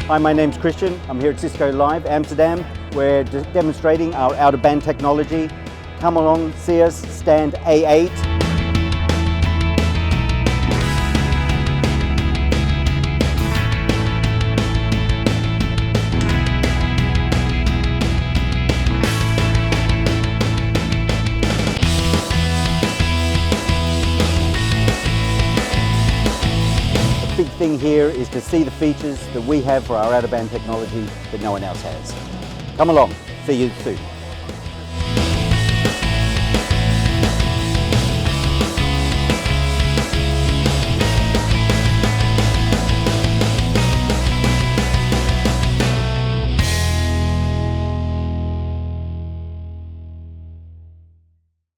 Hi, my name's Christian. I'm here at Cisco Live, Amsterdam. We're demonstrating our out-of-band technology. Come along, see us, stand A8. The big thing here is to see the features that we have for our out-of-band technology that no one else has. Come along, see you soon.